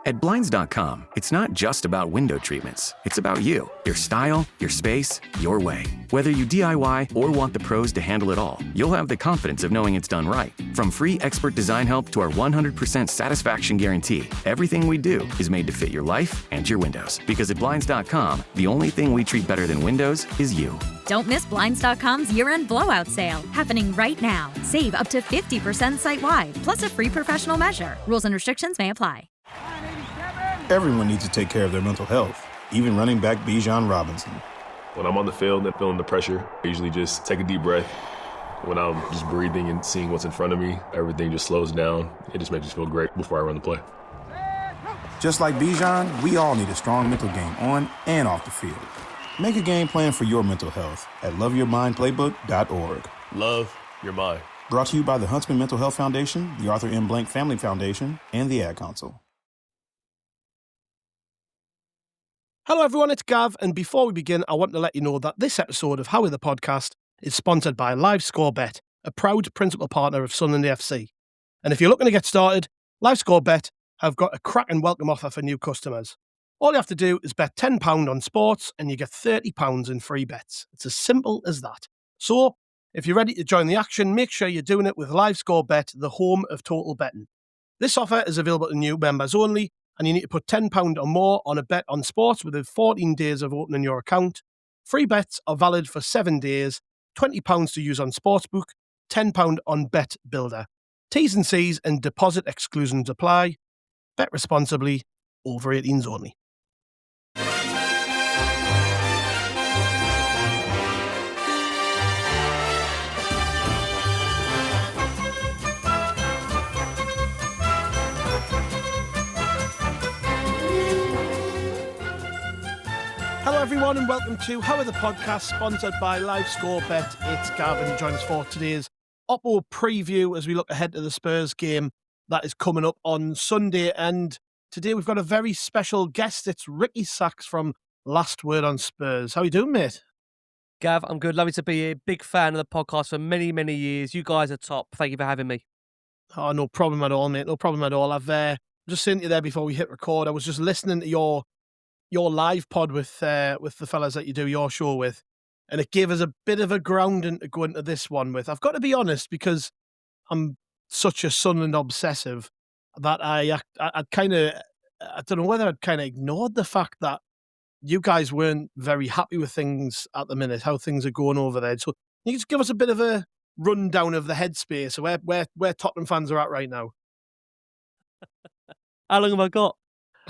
At Blinds.com, it's not just about window treatments. It's about you, your style, your space, your way. Whether you DIY or want the pros to handle it all, you'll have the confidence of knowing it's done right. From free expert design help to our 100% satisfaction guarantee, everything we do is made to fit your life and your windows. Because at Blinds.com, the only thing we treat better than windows is you. Don't miss Blinds.com's year-end blowout sale, happening right now. Save up to 50% site-wide, plus a free professional measure. Rules and restrictions may apply. Everyone needs to take care of their mental health, even running back Bijan Robinson. When I'm on the field and feeling the pressure, I usually just take a deep breath. When I'm just breathing and seeing what's in front of me, everything just slows down. It just makes me feel great before I run the play. Just like Bijan, we all need a strong mental game on and off the field. Make a game plan for your mental health at loveyourmindplaybook.org. Love your mind. Brought to you by the Huntsman Mental Health Foundation, the Arthur M. Blank Family Foundation, and the Ad Council. Hello everyone, it's Gav, and before we begin, I want to let you know that this episode of How Are the Podcast is sponsored by LiveScoreBet, a proud principal partner of Sunderland FC. And if you're looking to get started, LiveScoreBet have got a cracking welcome offer for new customers. All you have to do is bet £10 on sports and you get £30 in free bets. It's as simple as that. So, if you're ready to join the action, make sure you're doing it with LiveScoreBet, the home of total betting. This offer is available to new members only, and you need to put £10 or more on a bet on sports within 14 days of opening your account. Free bets are valid for 7 days, £20 to use on Sportsbook, £10 on Bet Builder. T's and C's and deposit exclusions apply. Bet responsibly, over 18s only. Hello everyone and welcome to How Are the Podcast, sponsored by LiveScoreBet. It's Gavin who joins us for today's OPPO preview as we look ahead to the Spurs game that is coming up on Sunday. And today we've got a very special guest. It's Ricky Sachs from Last Word On Spurs. How are you doing, mate? Gav, I'm good. Lovely to be here. Big fan of the podcast for many, many years. You guys are top. Thank you for having me. Oh, no problem at all, mate. No problem at all. I've just seen you there before we hit record. I was just listening to your live pod with the fellas that you do your show with, and it gave us a bit of a grounding to go into this one with. I've got to be honest, because I'm such a Sunderland obsessive that I'd kind of, I don't know whether I'd kind of ignored the fact that you guys weren't very happy with things at the minute, how things are going over there. So you can just give us a bit of a rundown of the headspace, where Tottenham fans are at right now. How long have I got?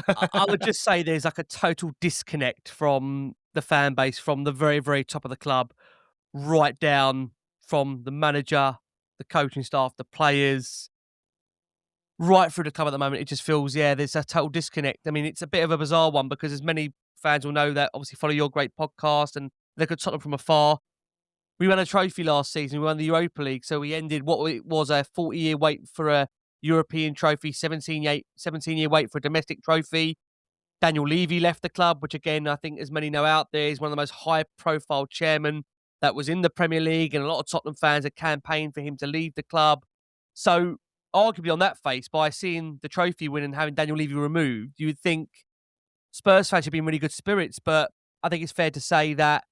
I would just say there's like a total disconnect from the fan base, from the very, very top of the club, right down from the manager, the coaching staff, the players, right through the club at the moment. It just feels, there's a total disconnect. I mean, it's a bit of a bizarre one because as many fans will know that obviously follow your great podcast and look at Tottenham from afar. We won a trophy last season. We won the Europa League. So we ended what was a 40-year wait for a European trophy, 17-year wait for a domestic trophy. Daniel Levy left the club, which again, I think as many know out there, is one of the most high-profile chairmen that was in the Premier League, and a lot of Tottenham fans have campaigned for him to leave the club. So arguably on that face, by seeing the trophy win and having Daniel Levy removed, you would think Spurs fans should be in really good spirits, but I think it's fair to say that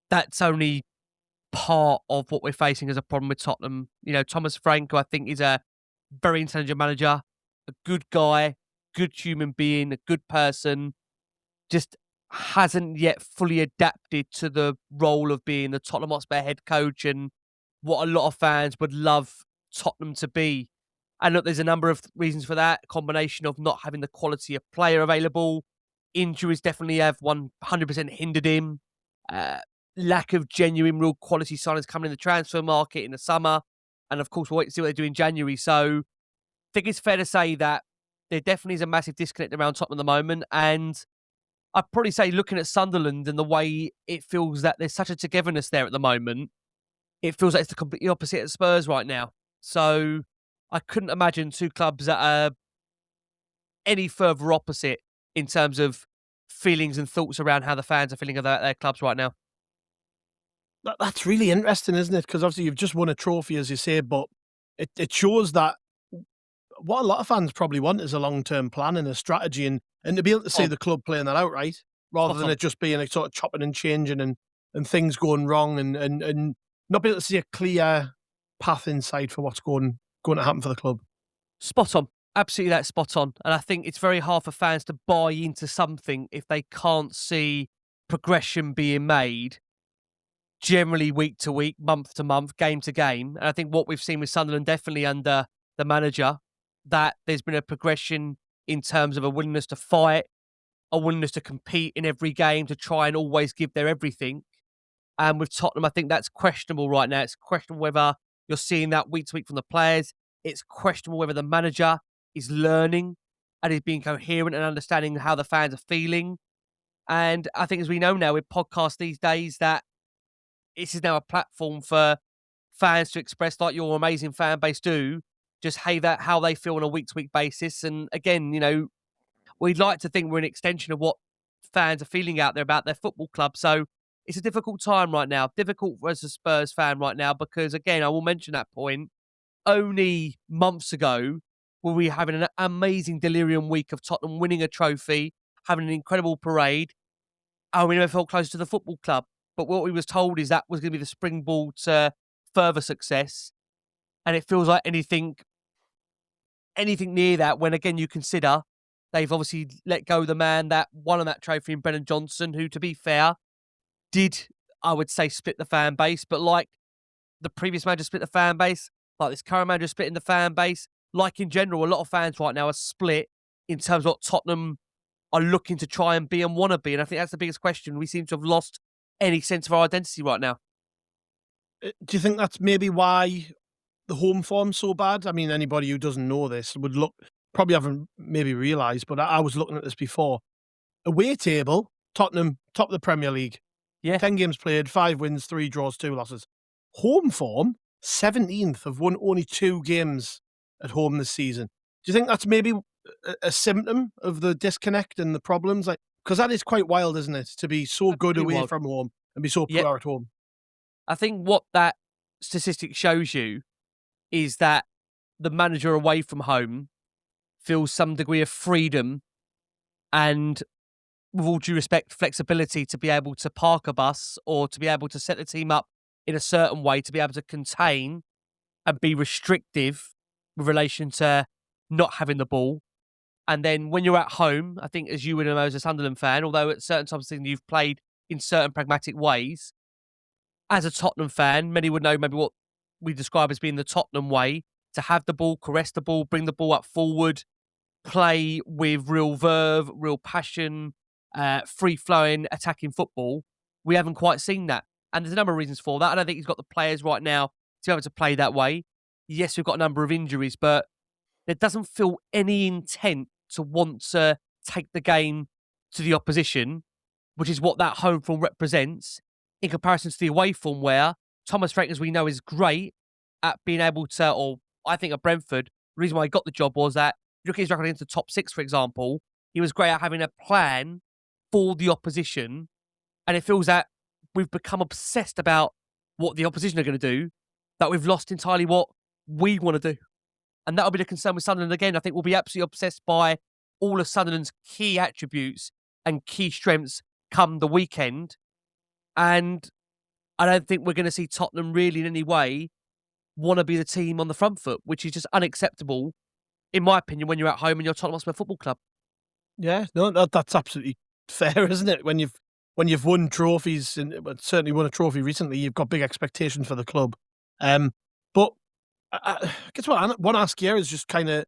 that's only part of what we're facing as a problem with Tottenham. You know, Thomas Frank, who I think is a very intelligent manager, a good guy, good human being, a good person, just hasn't yet fully adapted to the role of being the Tottenham Hotspur head coach and what a lot of fans would love Tottenham to be. And look, there's a number of reasons for that. A combination of not having the quality of player available. Injuries definitely have 100% hindered him. Lack of genuine, real quality signings coming in the transfer market in the summer. And of course, we'll wait to see what they do in January. So I think it's fair to say that there definitely is a massive disconnect around Tottenham at the moment. And I'd probably say looking at Sunderland and the way it feels that there's such a togetherness there at the moment, it feels like it's the completely opposite at Spurs right now. So I couldn't imagine two clubs that are any further opposite in terms of feelings and thoughts around how the fans are feeling about their clubs right now. That's really interesting, isn't it? Because obviously you've just won a trophy, as you say, but it shows that what a lot of fans probably want is a long-term plan and a strategy, and to be able to see the club playing that out right, rather than it just being a sort of chopping and changing and things going wrong and not be able to see a clear path inside for what's going to happen for the club. Spot on. Absolutely, that's spot on. And I think it's very hard for fans to buy into something if they can't see progression being made generally week to week, month to month, game to game. And I think what we've seen with Sunderland, definitely under the manager, that there's been a progression in terms of a willingness to fight, a willingness to compete in every game, to try and always give their everything. And with Tottenham, I think that's questionable right now. It's questionable whether you're seeing that week to week from the players. It's questionable whether the manager is learning and is being coherent and understanding how the fans are feeling. And I think, as we know now with podcasts these days, that this is now a platform for fans to express, like your amazing fan base do, just how they feel on a week-to-week basis. And again, we'd like to think we're an extension of what fans are feeling out there about their football club. So it's a difficult time right now, difficult as a Spurs fan right now, because again, I will mention that point, only months ago were we having an amazing delirium week of Tottenham winning a trophy, having an incredible parade, and we never felt close to the football club. But what we was told is that was going to be the springboard to further success. And it feels like anything near that, when again you consider they've obviously let go the man that won that trophy in Brennan Johnson, who, to be fair, did, I would say, split the fan base. But like the previous manager split the fan base, like this current manager splitting the fan base, like in general, a lot of fans right now are split in terms of what Tottenham are looking to try and be and want to be. And I think that's the biggest question. We seem to have lost any sense of our identity right now. Do you think that's maybe why the home form's so bad? I mean, anybody who doesn't know this would probably haven't maybe realised, but I was looking at this before. Away table, Tottenham, top of the Premier League. Yeah. 10 games played, 5 wins, 3 draws, 2 losses. Home form, 17th, have won only 2 games at home this season. Do you think that's maybe a symptom of the disconnect and the problems? Because that is quite wild, isn't it? To be so good away from home and be so poor at home. I think what that statistic shows you is that the manager away from home feels some degree of freedom and, with all due respect, flexibility to be able to park a bus or to be able to set the team up in a certain way, to be able to contain and be restrictive with relation to not having the ball. And then when you're at home, I think, as you would know as a Sunderland fan, although at certain times you've played in certain pragmatic ways, as a Tottenham fan, many would know maybe what we describe as being the Tottenham way, to have the ball, caress the ball, bring the ball up forward, play with real verve, real passion, free-flowing, attacking football. We haven't quite seen that. And there's a number of reasons for that. I don't think he's got the players right now to be able to play that way. Yes, we've got a number of injuries, but there doesn't feel any intent to want to take the game to the opposition, which is what that home form represents, in comparison to the away form, where Thomas Frank, as we know, is great at being able to, or I think at Brentford, the reason why he got the job was that, look at his record against the top 6, for example, he was great at having a plan for the opposition. And it feels that we've become obsessed about what the opposition are going to do, that we've lost entirely what we want to do. And that'll be the concern with Sunderland again. I think we'll be absolutely obsessed by all of Sunderland's key attributes and key strengths come the weekend. And I don't think we're going to see Tottenham really in any way want to be the team on the front foot, which is just unacceptable, in my opinion, when you're at home and you're Tottenham Hotspur Football Club. Yeah, no, that's absolutely fair, isn't it? When you've won trophies, and certainly won a trophy recently, you've got big expectations for the club. But I guess what I want to ask you is just kind of,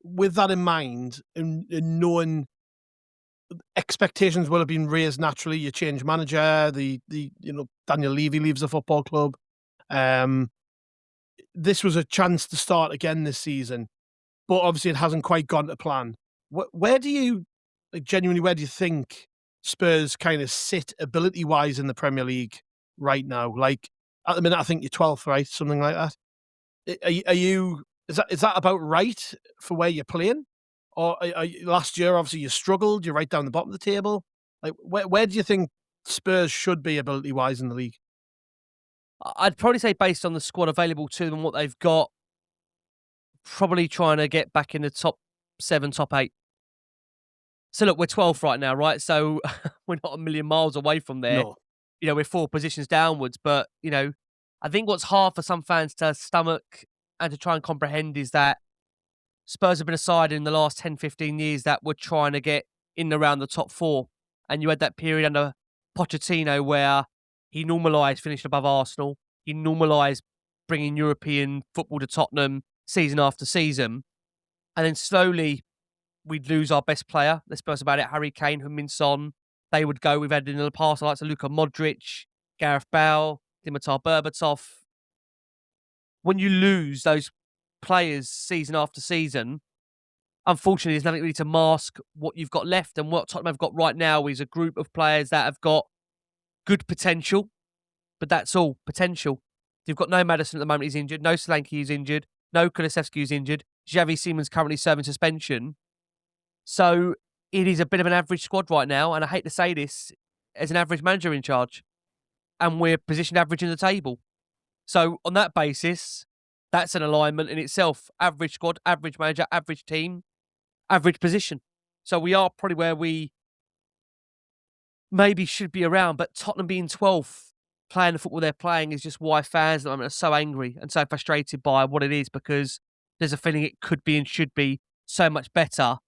with that in mind, and knowing expectations will have been raised naturally. You change manager, Daniel Levy leaves the football club. This was a chance to start again this season, but obviously it hasn't quite gone to plan. Where do you think Spurs kind of sit ability-wise in the Premier League right now? Like, at the minute, I think you're 12th, right? Something like that. Is that about right for where you're playing? Or last year, obviously, you struggled. You're right down the bottom of the table. Like, where do you think Spurs should be ability-wise in the league? I'd probably say, based on the squad available to them and what they've got, probably trying to get back in the top 7, top 8. So look, we're 12th right now, right? So we're not a million miles away from there. No. We're 4 positions downwards. But, I think what's hard for some fans to stomach and to try and comprehend is that Spurs have been a side in the last 10, 15 years that were trying to get in around the top 4. And you had that period under Pochettino where he normalised finishing above Arsenal. He normalised bringing European football to Tottenham season after season. And then slowly we'd lose our best player. Let's be honest about it. Harry Kane, Heung-min Son, they would go. We've had in the past the likes of Luka Modric, Gareth Bale, Dimitar Berbatov. When you lose those players season after season, unfortunately, there's nothing really to mask what you've got left. And what Tottenham have got right now is a group of players that have got good potential, but that's all, potential. You've got no Maddison at the moment, he's injured. No Solanke is injured. No Kulusevski is injured. Xavi Simon's currently serving suspension. So it is a bit of an average squad right now, and I hate to say this, as an average manager in charge. And we're positioned average in the table. So on that basis, that's an alignment in itself. Average squad, average manager, average team, average position. So we are probably where we maybe should be around, but Tottenham being 12th, playing the football they're playing is just why fans at the moment are so angry and so frustrated by what it is, because there's a feeling it could be and should be so much better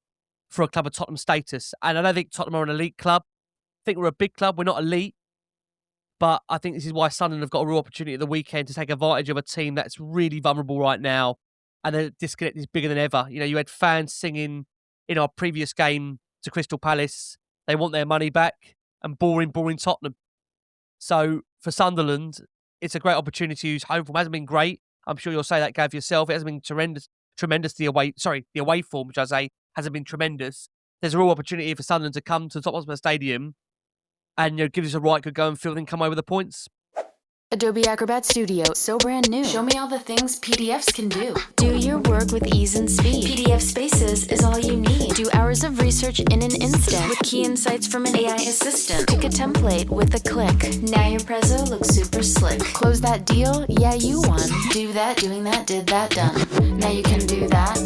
for a club of Tottenham status. And I don't think Tottenham are an elite club. I think we're a big club. We're not elite. But I think this is why Sunderland have got a real opportunity at the weekend to take advantage of a team that's really vulnerable right now. And the disconnect is bigger than ever. You had fans singing in our previous game to Crystal Palace, they want their money back, and boring Tottenham. So for Sunderland, it's a great opportunity whose home form hasn't been great. I'm sure you'll say that, Gav, yourself. It hasn't been tremendous. The away form, which I say hasn't been tremendous. There's a real opportunity for Sunderland to come to the Tottenham Hotspur Stadium and give us a right good go and field and come away with the points. Adobe Acrobat Studio, so brand new. Show me all the things PDFs can do. Do your work with ease and speed. PDF Spaces is all you need. Do hours of research in an instant with key insights from an AI assistant. Pick a template with a click. Now your prezzo looks super slick. Close that deal? Yeah, you won. Do that, doing that, did that, done. Now you can do that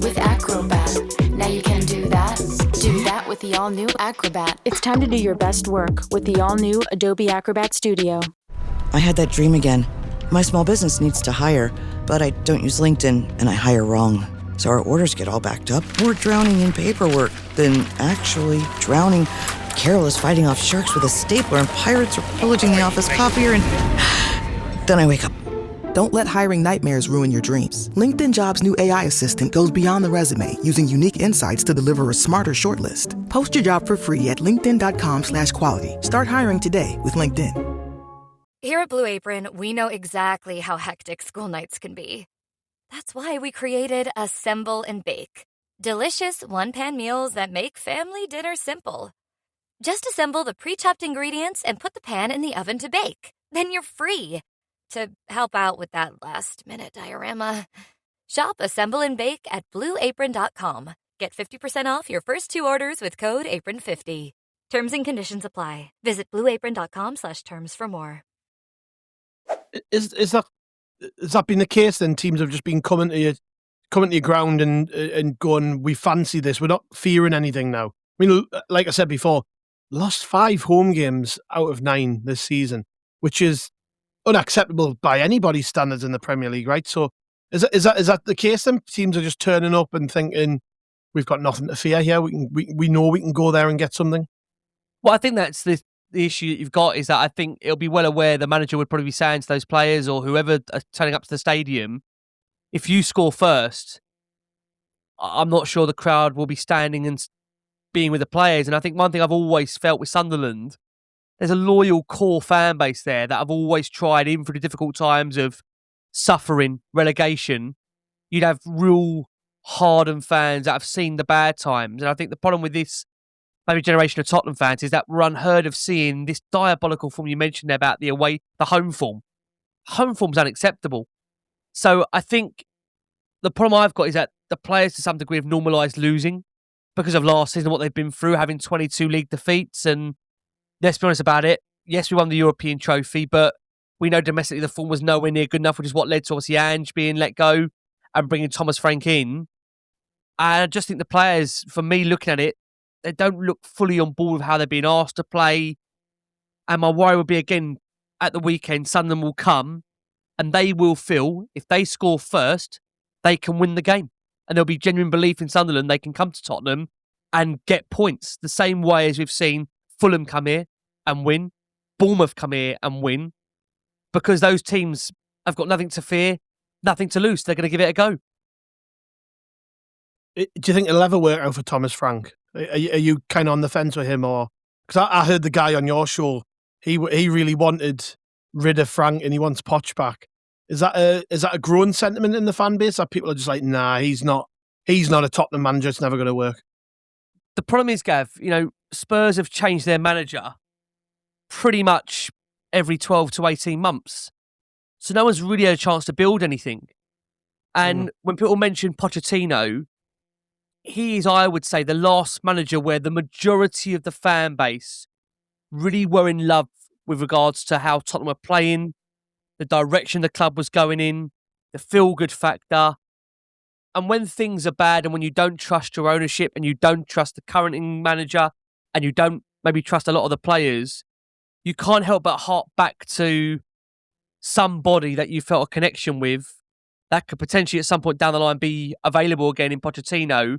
with Acrobat. Now you can do that with the all-new Acrobat. It's time to do your best work with the all-new Adobe Acrobat Studio. I had that dream again. My small business needs to hire, but I don't use LinkedIn, and I hire wrong. So our orders get all backed up. We're drowning in paperwork, then actually drowning. Carol is fighting off sharks with a stapler, and pirates are pillaging the office copier, and then I wake up. Don't let hiring nightmares ruin your dreams. LinkedIn Jobs' new AI assistant goes beyond the resume, using unique insights to deliver a smarter shortlist. Post your job for free at linkedin.com/quality. Start hiring today with LinkedIn. Here at Blue Apron, we know exactly how hectic school nights can be. That's why we created Assemble and Bake. Delicious one-pan meals that make family dinner simple. Just assemble the pre-chopped ingredients and put the pan in the oven to bake. Then you're free to help out with that last-minute diorama. Shop Assemble and Bake at BlueApron.com. Get 50% off your first 2 orders with code APRON50. Terms and conditions apply. Visit BlueApron.com/terms for more. Is that been the case then? Teams have just been coming to your ground and going, we fancy this. We're not fearing anything now. I mean, like I said before, lost 5 home games out of 9 this season, which is unacceptable by anybody's standards in the Premier League, right? So is that the case then? Teams are just turning up and thinking, we've got nothing to fear here. We know we can go there and get something. Well, I think that's the issue that you've got, is that I think it'll be well aware the manager would probably be saying to those players or whoever are turning up to the stadium, if you score first, I'm not sure the crowd will be standing and being with the players. And I think one thing I've always felt with Sunderland, there's a loyal core fan base there that have always tried, even through the difficult times of suffering, relegation, you'd have real hardened fans that have seen the bad times. And I think the problem with this maybe generation of Tottenham fans is that we're unheard of seeing this diabolical form you mentioned there about the home form. Home form's unacceptable. So I think the problem I've got is that the players to some degree have normalised losing because of last season, what they've been through, having 22 league defeats. And let's be honest about it. Yes, we won the European trophy, but we know domestically the form was nowhere near good enough, which is what led to obviously Ange being let go. and bringing Thomas Frank in. And I just think the players, for me looking at it, they don't look fully on board with how they're being asked to play. And my worry would be, again, at the weekend, Sunderland will come and they will feel if they score first, they can win the game. And there'll be genuine belief in Sunderland. They can come to Tottenham and get points the same way as we've seen Fulham come here and win, Bournemouth come here and win, because those teams have got nothing to fear, nothing to lose. They're going to give it a go. Do you think it'll ever work out for Thomas Frank? Are you kind of on the fence with him, or because I heard the guy on your show, he really wanted rid of Frank and he wants Poch back. Is that a growing sentiment in the fan base that people are just like, nah, he's not a Tottenham manager. It's never going to work. The problem is, Gav, Spurs have changed their manager pretty much every 12 to 18 months. So no one's really had a chance to build anything. And when people mention Pochettino, he is, I would say, the last manager where the majority of the fan base really were in love with regards to how Tottenham were playing, the direction the club was going in, the feel-good factor. And when things are bad and when you don't trust your ownership and you don't trust the current manager and you don't maybe trust a lot of the players, you can't help but hark back to somebody that you felt a connection with that could potentially at some point down the line be available again in Pochettino.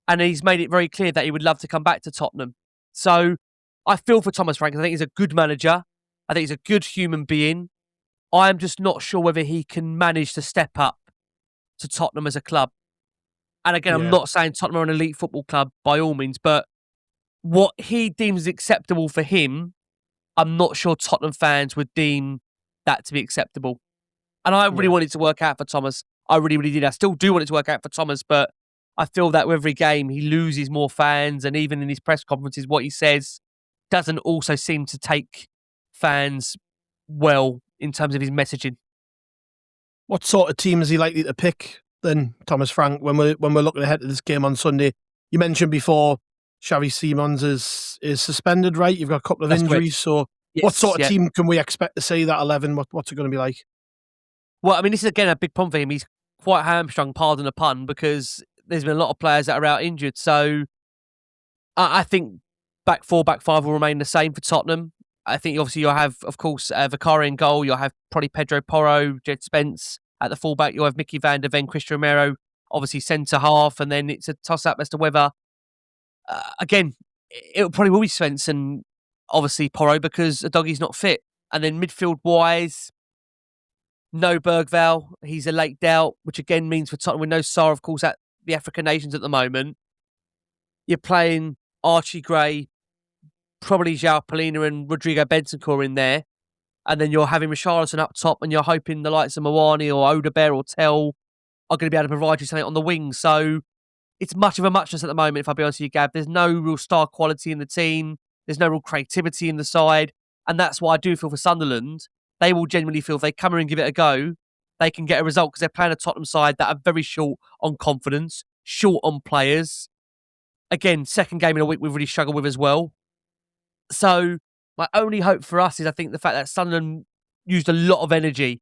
And he's made it very clear that he would love to come back to Tottenham. So I feel for Thomas Frank. I think he's a good manager. I think he's a good human being. I'm just not sure whether he can manage to step up to Tottenham as a club. And again, I'm not saying Tottenham are an elite football club by all means, but what he deems acceptable for him, I'm not sure Tottenham fans would deem that to be acceptable. And I really wanted to work out for Thomas. I really, really did. I still do want it to work out for Thomas, but I feel that with every game he loses more fans, and even in his press conferences, what he says doesn't also seem to take fans well in terms of his messaging. What sort of team is he likely to pick then, Thomas Frank, when we're looking ahead to this game on Sunday? You mentioned before Xavi Simons is suspended, right? You've got a couple of That's injuries. correct. So what sort of team can we expect to see that 11? What's it going to be like? Well, I mean, this is again a big problem for him. He's quite hamstrung, pardon the pun, because there's been a lot of players that are out injured. So I think back four, back five will remain the same for Tottenham. I think obviously you'll have, of course, Vicari in goal. You'll have probably Pedro Porro, Jed Spence at the fullback. You'll have Mickey van der Ven, Christian Romero, obviously centre half, and then it's a toss-up as to whether, again, it probably will be Spence and obviously Porro because the doggy's not fit. And then midfield-wise, no Bergvall. He's a late doubt, which again means for Tottenham, with no Sarr, of course, at the African nations at the moment. You're playing Archie Gray, probably João Polina and Rodrigo Bentancur in there. And then you're having Richarlison up top and you're hoping the likes of Mawani or Odebear or Tell are going to be able to provide you something on the wing. So it's much of a muchness at the moment, if I'll be honest with you, Gab. There's no real star quality in the team. There's no real creativity in the side. And that's why I do feel for Sunderland. They will genuinely feel if they come in and give it a go, they can get a result because they're playing a Tottenham side that are very short on confidence, short on players. Again, second game in a week we've really struggled with as well. So my only hope for us is I think the fact that Sunderland used a lot of energy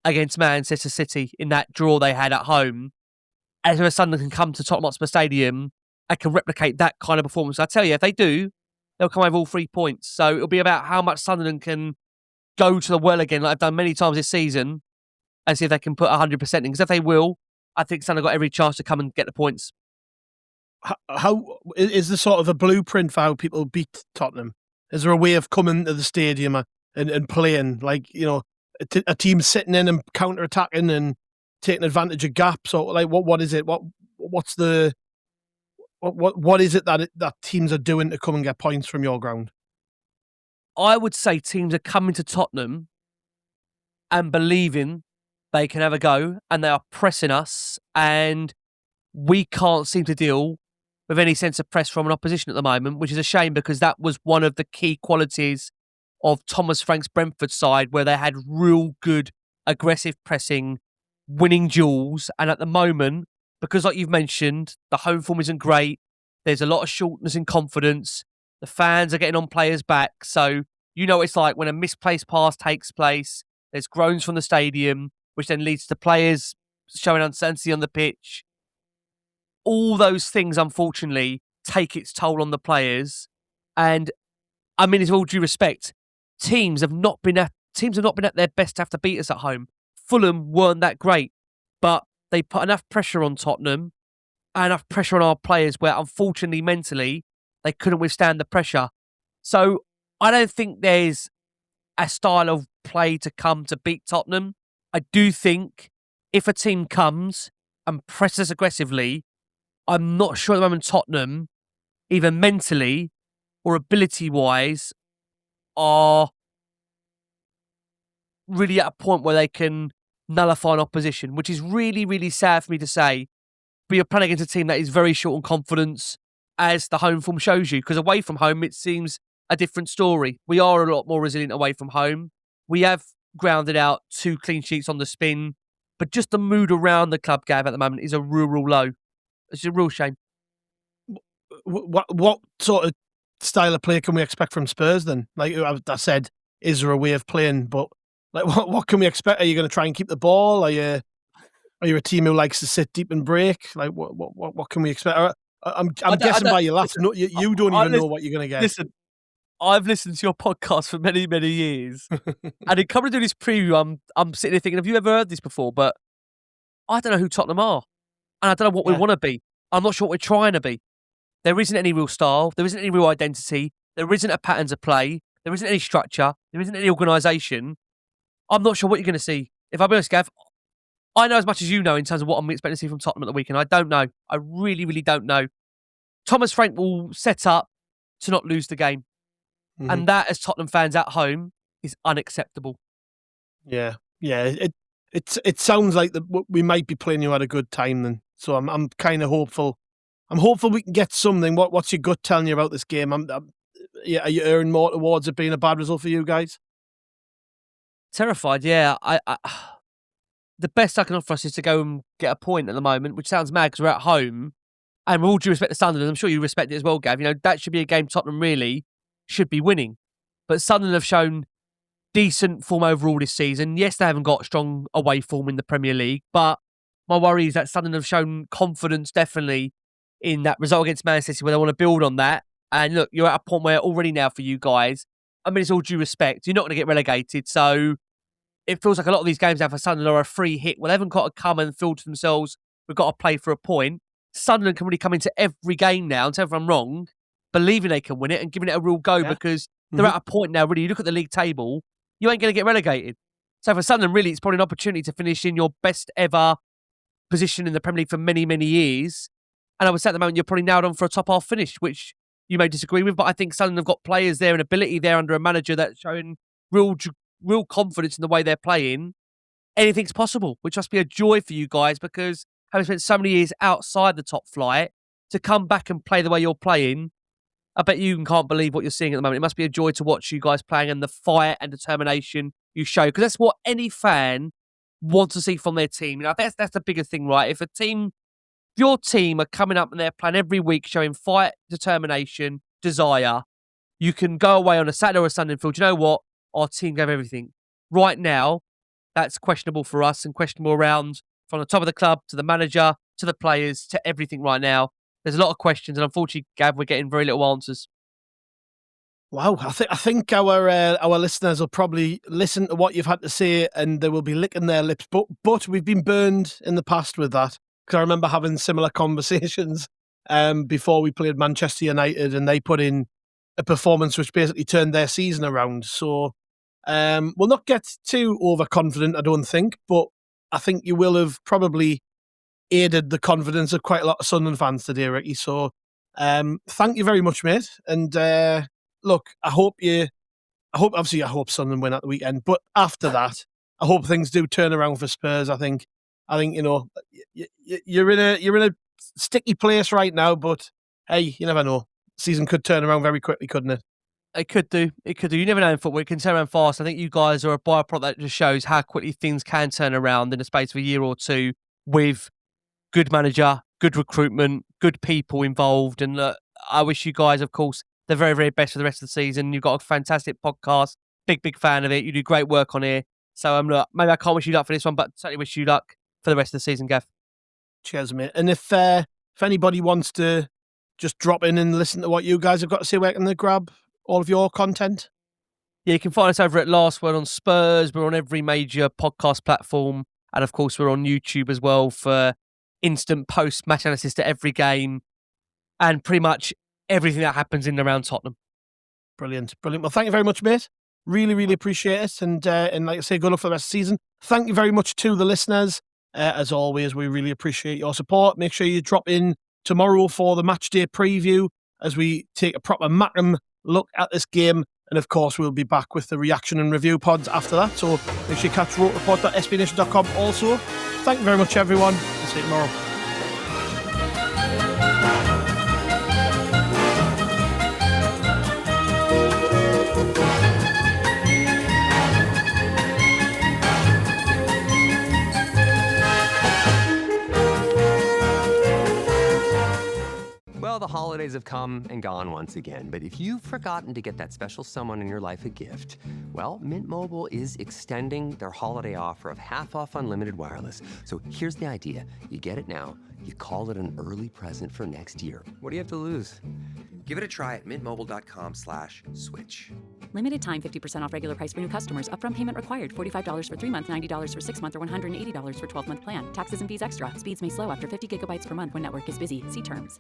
against Manchester City in that draw they had at home. As where Sunderland can come to Tottenham Hotspur Stadium and can replicate that kind of performance. I tell you, if they do, they'll come over all 3 points. So it'll be about how much Sunderland can go to the well again, like I've done many times this season, and see if they can put 100% in. Because if they will, I think Sunderland got every chance to come and get the points. How is there sort of a blueprint for how people beat Tottenham? Is there a way of coming to the stadium and playing like, a team sitting in and counter-attacking and taking advantage of gaps? Or like what is it? What is it that teams are doing to come and get points from your ground? I would say teams are coming to Tottenham and believing they can have a go, and they are pressing us, and we can't seem to deal with any sense of press from an opposition at the moment, which is a shame because that was one of the key qualities of Thomas Frank's Brentford side, where they had real good aggressive pressing, winning duels. And at the moment, because like you've mentioned, the home form isn't great. There's a lot of shortness in confidence. The fans are getting on players' back. So you know what it's like when a misplaced pass takes place. There's groans from the stadium, which then leads to players showing uncertainty on the pitch. All those things, unfortunately, take its toll on the players. And I mean, with all due respect, teams have not been at their best to have to beat us at home. Fulham weren't that great, but they put enough pressure on Tottenham and enough pressure on our players where, unfortunately, mentally, they couldn't withstand the pressure. So I don't think there's a style of play to come to beat Tottenham. I do think if a team comes and presses aggressively, I'm not sure at the moment Tottenham, either mentally or ability-wise, are really at a point where they can nullify an opposition, which is really, really sad for me to say. But you're playing against a team that is very short on confidence, as the home form shows you. Because away from home, it seems a different story. We are a lot more resilient away from home. We have grounded out 2 clean sheets on the spin, but just the mood around the club, Gav, at the moment is a real low. It's a real shame. What sort of style of play can we expect from Spurs then? Like I said, is there a way of playing? But like, what can we expect? Are you going to try and keep the ball? Are you a team who likes to sit deep and break? Like what can we expect? I'm guessing by your laughs, you don't even know what you're going to get. Listen, I've listened to your podcast for many, many years, and in coming to do this preview, I'm sitting there thinking, have you ever heard this before? But I don't know who Tottenham are, and I don't know what we want to be. I'm not sure what we're trying to be. There isn't any real style. There isn't any real identity. There isn't a pattern to play. There isn't any structure. There isn't any organisation. I'm not sure what you're going to see. If I'm honest, Gav, I know as much as you know in terms of what I'm expecting to see from Tottenham at the weekend. I don't know. I really, really don't know. Thomas Frank will set up to not lose the game. Mm-hmm. And that, as Tottenham fans at home, is unacceptable. Yeah. It sounds like we might be playing you at a good time then. So I'm kind of hopeful. I'm hopeful we can get something. What's your gut telling you about this game? Are you erring more towards it being a bad result for you guys? Terrified, yeah. I the best I can offer us is to go and get a point at the moment, which sounds mad because we're at home. And with all due respect to Sunderland, I'm sure you respect it as well, Gav. You know, that should be a game Tottenham really should be winning. But Sunderland have shown decent form overall this season. Yes, they haven't got strong away form in the Premier League, but my worry is that Sunderland have shown confidence definitely in that result against Man City where they want to build on that. And look, you're at a point where already now for you guys, I mean, it's all due respect. You're not going to get relegated. So it feels like a lot of these games now for Sunderland are a free hit. Well, they haven't got to come and feel to themselves, we've got to play for a point. Sunderland can really come into every game now, and tell if I'm wrong, believing they can win it and giving it a real go because they're at a point now, really, you look at the league table, you ain't going to get relegated. So for Sunderland, really, it's probably an opportunity to finish in your best ever position in the Premier League for many, many years. And I would say at the moment, you're probably nailed on for a top half finish, which you may disagree with, but I think Sunderland have got players there and ability there under a manager that's showing real confidence in the way they're playing. Anything's possible, which must be a joy for you guys because having spent so many years outside the top flight, to come back and play the way you're playing, I bet you can't believe what you're seeing at the moment. It must be a joy to watch you guys playing and the fight and determination you show, because that's what any fan wants to see from their team. You know, that's the biggest thing, right? If your team are coming up and they're playing every week, showing fight, determination, desire, you can go away on a Saturday or a Sunday and feel, do you know what? Our team gave everything. Right now, that's questionable for us and questionable around from the top of the club to the manager to the players to everything right now. There's a lot of questions, and unfortunately, Gav, we're getting very little answers. Wow, I think our listeners will probably listen to what you've had to say, and they will be licking their lips. But we've been burned in the past with that, because I remember having similar conversations before we played Manchester United, and they put in a performance which basically turned their season around. So we'll not get too overconfident, I don't think, but I think you will have probably aided the confidence of quite a lot of Sunderland fans today, Ricky. So thank you very much, mate. And look, I hope Sunderland win at the weekend. But after that, I hope things do turn around for Spurs. I think you know you're in a sticky place right now. But hey, you never know. Season could turn around very quickly, couldn't it? It could do. You never know in football. It can turn around fast. I think you guys are a byproduct that just shows how quickly things can turn around in the space of a year or two with good manager, good recruitment, good people involved. And look, I wish you guys, of course, the very, very best for the rest of the season. You've got a fantastic podcast. Big fan of it. You do great work on here. So look, maybe I can't wish you luck for this one, but certainly wish you luck for the rest of the season, Gav. Cheers, mate. And if anybody wants to just drop in and listen to what you guys have got to say, where can they grab all of your content? Yeah, you can find us over at Last Word On Spurs. We're on every major podcast platform. And of course, we're on YouTube as well for instant post-match analysis to every game and pretty much everything that happens in and around Tottenham. Brilliant. Well, thank you very much, mate. Really, really appreciate it. And like I say, good luck for the rest of the season. Thank you very much to the listeners. As always, we really appreciate your support. Make sure you drop in tomorrow for the match day preview as we take a proper Mackem look at this game. And of course, we'll be back with the reaction and review pods after that. So make sure you catch rotereport.sbnation.com also. Thank you very much, everyone. We'll see you tomorrow. Well, the holidays have come and gone once again, but if you've forgotten to get that special someone in your life a gift, well, Mint Mobile is extending their holiday offer of half off unlimited wireless. So here's the idea. You get it now, you call it an early present for next year. What do you have to lose? Give it a try at mintmobile.com/switch. Limited time 50% off regular price for new customers. Upfront payment required. $45 for 3 months, $90 for 6 months, or $180 for 12-month plan. Taxes and fees extra. Speeds may slow after 50 gigabytes per month when network is busy. See terms.